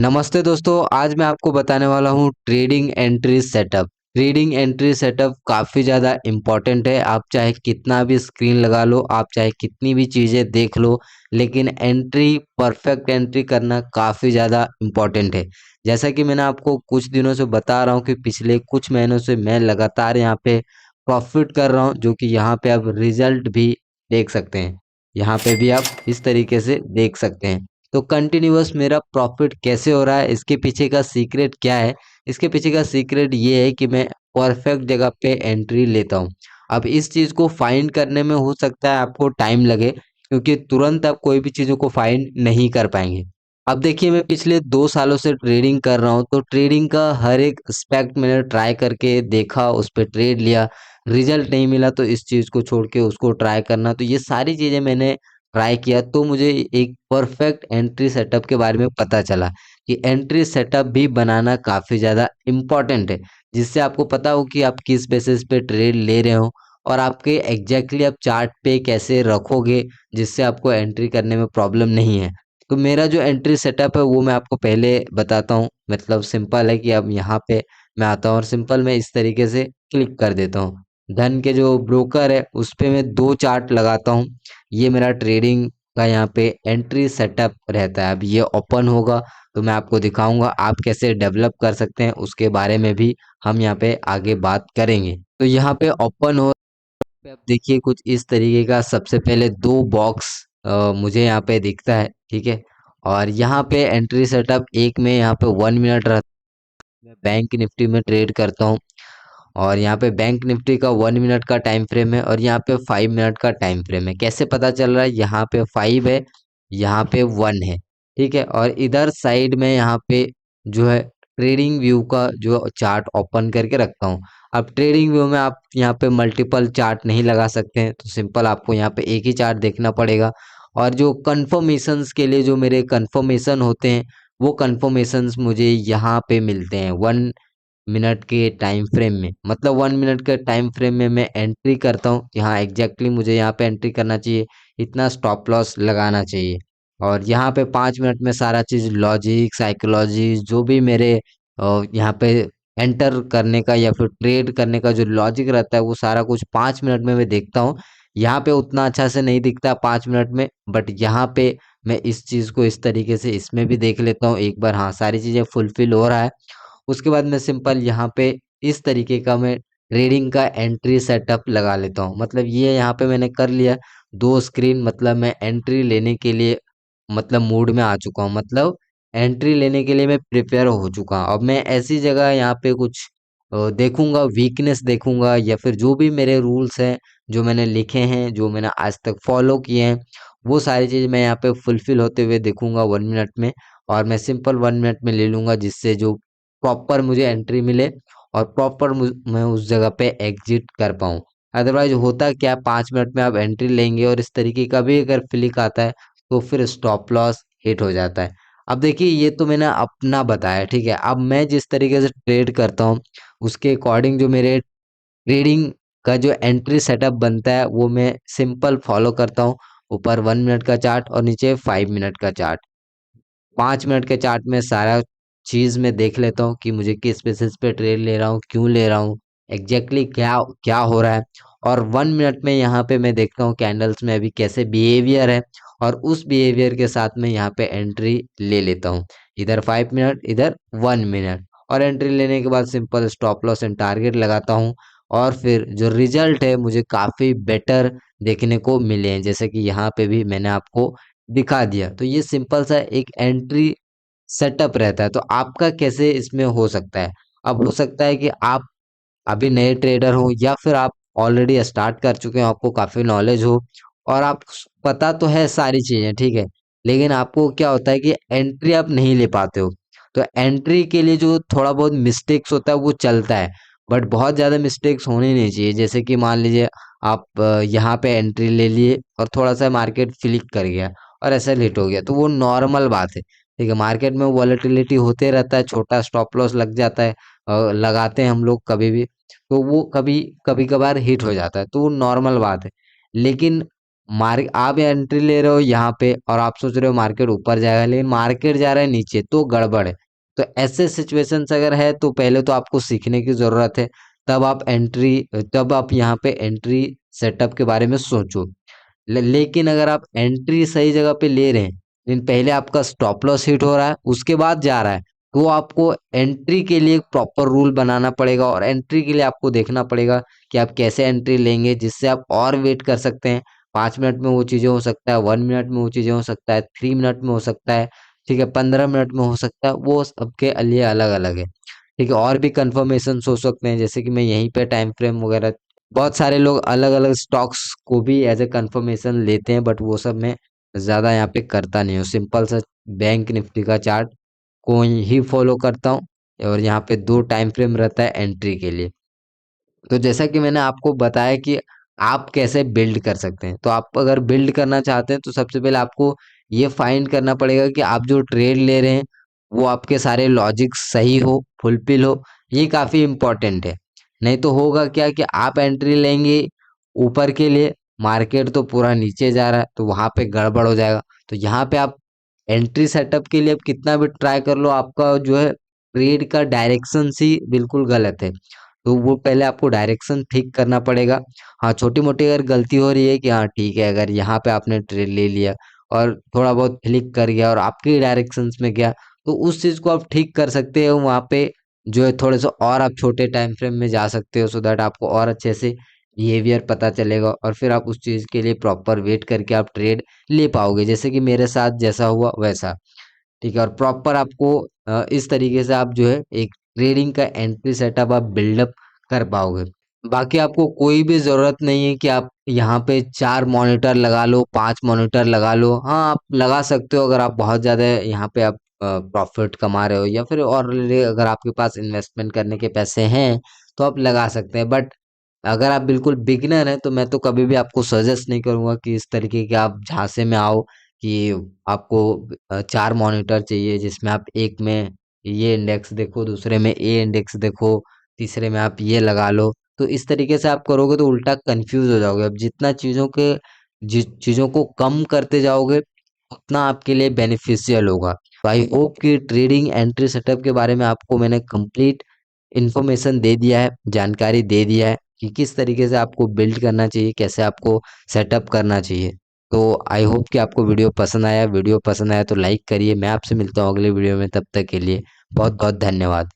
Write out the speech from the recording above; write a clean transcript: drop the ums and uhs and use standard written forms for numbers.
नमस्ते दोस्तों, आज मैं आपको बताने वाला हूँ trading entry setup. Trading entry setup काफ़ी ज़्यादा इम्पॉर्टेंट है। आप चाहे कितना भी स्क्रीन लगा लो, आप चाहे कितनी भी चीज़ें देख लो, लेकिन एंट्री परफेक्ट एंट्री करना काफ़ी ज़्यादा इम्पॉर्टेंट है। जैसा कि मैंने आपको कुछ दिनों से बता रहा हूँ कि पिछले कुछ महीनों से मैं लगातार यहाँ पे प्रॉफिट कर रहा हूँ, जो कि यहाँ पे आप रिजल्ट भी देख सकते हैं। यहाँ पे भी आप इस तरीके से देख सकते हैं। तो कंटिन्यूअस मेरा प्रॉफिट कैसे हो रहा है, इसके पीछे का सीक्रेट क्या है? इसके पीछे का सीक्रेट ये है कि मैं परफेक्ट जगह पे एंट्री लेता हूँ। अब इस चीज़ को फाइंड करने में हो सकता है आपको टाइम लगे, क्योंकि तुरंत आप कोई भी चीज़ों को फाइंड नहीं कर पाएंगे। अब देखिए, मैं पिछले 2 सालों से ट्रेडिंग कर रहा हूँ, तो ट्रेडिंग का हर एक एस्पेक्ट मैंने ट्राई करके देखा, उस पर ट्रेड लिया। रिजल्ट नहीं मिला तो इस चीज़ को छोड़ के उसको ट्राई करना, तो ये सारी चीज़ें मैंने ट्राई किया। तो मुझे एक परफेक्ट एंट्री सेटअप के बारे में पता चला कि एंट्री सेटअप भी बनाना काफ़ी ज़्यादा इम्पॉर्टेंट है, जिससे आपको पता हो कि आप किस बेसिस पे ट्रेड ले रहे हो और आपके एग्जैक्टली आप चार्ट पे कैसे रखोगे, जिससे आपको एंट्री करने में प्रॉब्लम नहीं है। तो मेरा जो एंट्री सेटअप है वो मैं आपको पहले बताता हूँ। मतलब सिंपल है कि अब यहाँ पे मैं आता हूँ और सिंपल मैं इस तरीके से क्लिक कर देता हूँ। धन के जो ब्रोकर है उस पे मैं 2 चार्ट लगाता हूँ। ये मेरा ट्रेडिंग का यहाँ पे एंट्री सेटअप रहता है। अब ये ओपन होगा तो मैं आपको दिखाऊंगा आप कैसे डेवलप कर सकते हैं, उसके बारे में भी हम यहाँ पे आगे बात करेंगे। तो यहाँ पे ओपन हो पे आप देखिए कुछ इस तरीके का सबसे पहले 2 बॉक्स मुझे यहाँ पे दिखता है, ठीक है। और यहाँ पे एंट्री सेटअप एक में यहाँ पे 1 मिनट रहता है। मैं बैंक निफ्टी में ट्रेड करता हूँ और यहाँ पे बैंक निफ्टी का 1 मिनट का टाइम फ्रेम है और यहाँ पे 5 मिनट का टाइम फ्रेम है। कैसे पता चल रहा है? यहाँ पे 5 है, यहाँ पे 1 है, ठीक है। और इधर साइड में यहाँ पे जो है ट्रेडिंग व्यू का जो चार्ट ओपन करके रखता हूँ। अब ट्रेडिंग व्यू में आप यहाँ पे मल्टीपल चार्ट नहीं लगा सकते हैं, तो सिंपल आपको यहाँ पे एक ही चार्ट देखना पड़ेगा। और जो कन्फर्मेशंस के लिए जो मेरे कन्फर्मेशन होते हैं, वो कन्फर्मेशंस मुझे यहाँ पे मिलते हैं 1 मिनट के टाइम फ्रेम में। मतलब 1 मिनट के टाइम फ्रेम में मैं एंट्री करता हूँ, यहाँ एग्जैक्टली मुझे यहाँ पे एंट्री करना चाहिए, इतना स्टॉप लॉस लगाना चाहिए। और यहाँ पे 5 मिनट में सारा चीज़ लॉजिक साइकोलॉजी जो भी मेरे यहाँ पे एंटर करने का या फिर ट्रेड करने का जो लॉजिक रहता है, वो सारा कुछ 5 मिनट में मैं देखता हूँ। यहाँ पे उतना अच्छा से नहीं दिखता 5 मिनट में, बट यहाँ पे मैं इस चीज़ को इस तरीके से इसमें भी देख लेता हूँ एक बार, हाँ सारी चीज़ें फुलफिल हो रहा है। उसके बाद मैं सिंपल यहाँ पे इस तरीके का मैं ट्रेडिंग का एंट्री सेटअप लगा लेता हूँ। मतलब ये यहाँ पे मैंने कर लिया 2 स्क्रीन। मतलब मैं एंट्री लेने के लिए मतलब मूड में आ चुका हूँ। मतलब एंट्री लेने के लिए मैं प्रिपेयर हो चुका हूँ। अब मैं ऐसी जगह यहाँ पे कुछ देखूंगा, वीकनेस देखूंगा, या फिर जो भी मेरे रूल्स हैं जो मैंने लिखे हैं, जो मैंने आज तक फॉलो किए हैं, वो सारी चीज़ मैं यहाँ पे फुलफिल होते हुए देखूंगा 1 मिनट में। और मैं सिंपल 1 मिनट में ले लूंगा, जिससे जो प्रॉपर मुझे एंट्री मिले और प्रॉपर मैं उस जगह पे एग्जिट कर पाऊँ। अदरवाइज होता क्या, 5 मिनट में आप एंट्री लेंगे और इस तरीके का भी अगर फ्लिक आता है तो फिर स्टॉप लॉस हिट हो जाता है। अब देखिए, ये तो मैंने अपना बताया, ठीक है। अब मैं जिस तरीके से ट्रेड करता हूँ उसके अकॉर्डिंग जो मेरे ट्रेडिंग का जो एंट्री सेटअप बनता है वो मैं सिंपल फॉलो करता हूँ। ऊपर 1 मिनट का चार्ट और नीचे 5 मिनट का चार्ट। 5 मिनट के चार्ट में सारा चीज़ मैं देख लेता हूँ कि मुझे किस बेसिस पे ट्रेड ले रहा हूँ, क्यों ले रहा हूँ, एग्जैक्टली क्या क्या हो रहा है। और 1 मिनट में यहाँ पे मैं देखता हूँ कैंडल्स में अभी कैसे बिहेवियर है, और उस बिहेवियर के साथ में यहाँ पे एंट्री ले लेता हूँ। इधर 5 मिनट, इधर 1 मिनट। और एंट्री लेने के बाद simple stop loss and target लगाता हूँ। और फिर जो रिजल्ट है मुझे काफ़ी बेटर देखने को मिले हैं, जैसे कि यहाँ पे भी मैंने आपको दिखा दिया। तो ये सिंपल सा एक एंट्री सेटअप रहता है। तो आपका कैसे इसमें हो सकता है? अब हो सकता है कि आप अभी नए ट्रेडर हो, या फिर आप ऑलरेडी स्टार्ट कर चुके हो, आपको काफ़ी नॉलेज हो और आप पता तो है सारी चीज़ें, ठीक है। लेकिन आपको क्या होता है कि एंट्री आप नहीं ले पाते हो। तो एंट्री के लिए जो थोड़ा बहुत मिस्टेक्स होता है वो चलता है, बट बहुत ज़्यादा मिस्टेक्स होने नहीं चाहिए। जैसे कि मान लीजिए आप यहाँ पे एंट्री ले लिए और थोड़ा सा मार्केट फ्लिक कर गया और ऐसा लेट हो गया, तो वो नॉर्मल बात है, ठीक है। मार्केट में वॉलेटिलिटी होते रहता है, छोटा स्टॉप लॉस लग जाता है, लगाते हैं हम लोग कभी भी, तो वो कभी कभी कभार हिट हो जाता है, तो वो नॉर्मल बात है। लेकिन आप एंट्री ले रहे हो यहाँ पे और आप सोच रहे हो मार्केट ऊपर जाएगा, लेकिन मार्केट जा रहा है नीचे, तो गड़बड़ है। तो ऐसे सिचुएशंस अगर है तो पहले तो आपको सीखने की ज़रूरत है, तब आप यहाँ पे एंट्री सेटअप के बारे में सोचो। लेकिन अगर आप एंट्री सही जगह पे ले रहे हैं, लेकिन पहले आपका स्टॉप लॉस हिट हो रहा है उसके बाद जा रहा है, तो आपको एंट्री के लिए एक प्रॉपर रूल बनाना पड़ेगा, और एंट्री के लिए आपको देखना पड़ेगा कि आप कैसे एंट्री लेंगे जिससे आप और वेट कर सकते हैं। 5 मिनट में वो चीज़ें हो सकता है, 1 मिनट में वो चीज़ें हो सकता है, 3 मिनट में हो सकता है, ठीक है, 15 मिनट में हो सकता है, वो सबके लिए अलग अलग है। ठीक है, और भी कंफर्मेशन हो सकते हैं, जैसे कि मैं यहीं पे टाइम फ्रेम वगैरह, बहुत सारे लोग अलग अलग स्टॉक्स को भी एज ए कंफर्मेशन लेते हैं, बट वो सब मैं ज़्यादा यहाँ पे करता नहीं हूँ। सिंपल सा बैंक निफ्टी का चार्ट को ही फॉलो करता हूँ, और यहाँ पे 2 टाइम फ्रेम रहता है एंट्री के लिए। तो जैसा कि मैंने आपको बताया कि आप कैसे बिल्ड कर सकते हैं, तो आप अगर बिल्ड करना चाहते हैं तो सबसे पहले आपको ये फाइंड करना पड़ेगा कि आप जो ट्रेड ले रहे हैं वो आपके सारे लॉजिक सही हो, फुलफिल हो। ये काफ़ी इम्पोर्टेंट है। नहीं तो होगा क्या कि आप एंट्री लेंगे ऊपर के लिए, मार्केट तो पूरा नीचे जा रहा है, तो वहाँ पे गड़बड़ हो जाएगा। तो यहाँ पे आप एंट्री सेटअप के लिए आप कितना भी ट्राई कर लो, आपका जो है ट्रेड का डायरेक्शन ही बिल्कुल गलत है। तो वो पहले आपको डायरेक्शन ठीक करना पड़ेगा। हाँ, छोटी मोटी अगर गलती हो रही है कि हाँ ठीक है, अगर यहाँ पे आपने ट्रेड ले लिया और थोड़ा बहुत क्लिक कर गया और आपकी डायरेक्शंस में गया, तो उस चीज़ को आप ठीक कर सकते हो। वहाँ पे जो है थोड़े से और आप छोटे टाइम फ्रेम में जा सकते हो, सो दैट आपको और अच्छे से बिहेवियर पता चलेगा, और फिर आप उस चीज़ के लिए प्रॉपर वेट करके आप ट्रेड ले पाओगे, जैसे कि मेरे साथ जैसा हुआ वैसा। ठीक है, और प्रॉपर आपको इस तरीके से आप जो है एक ट्रेडिंग का एंट्री सेटअप आप बिल्डअप कर पाओगे। बाकी आपको कोई भी ज़रूरत नहीं है कि आप यहाँ पे 4 मॉनिटर लगा लो, 5 मॉनिटर लगा लो। हाँ, आप लगा सकते हो अगर आप बहुत ज़्यादा यहाँ पे आप प्रॉफिट कमा रहे हो, या फिर ऑलरेडी अगर आपके पास इन्वेस्टमेंट करने के पैसे हैं तो आप लगा सकते हैं। बट अगर आप बिल्कुल बिगिनर हैं तो मैं तो कभी भी आपको सजेस्ट नहीं करूँगा कि इस तरीके के आप झांसे में आओ कि आपको 4 मॉनिटर चाहिए, जिसमें आप एक में ये इंडेक्स देखो, दूसरे में ए इंडेक्स देखो, तीसरे में आप ये लगा लो। तो इस तरीके से आप करोगे तो उल्टा कंफ्यूज हो जाओगे। अब जितना चीज़ों को कम करते जाओगे उतना आपके लिए बेनिफिशियल होगा। तो आई होप कि ट्रेडिंग एंट्री सेटअप के बारे में आपको मैंने कंप्लीट इन्फॉर्मेशन दे दिया है, जानकारी दे दिया है कि किस तरीके से आपको बिल्ड करना चाहिए, कैसे आपको सेटअप करना चाहिए। तो आई होप कि आपको वीडियो पसंद आया तो लाइक करिए। मैं आपसे मिलता हूँ अगले वीडियो में, तब तक के लिए बहुत बहुत धन्यवाद।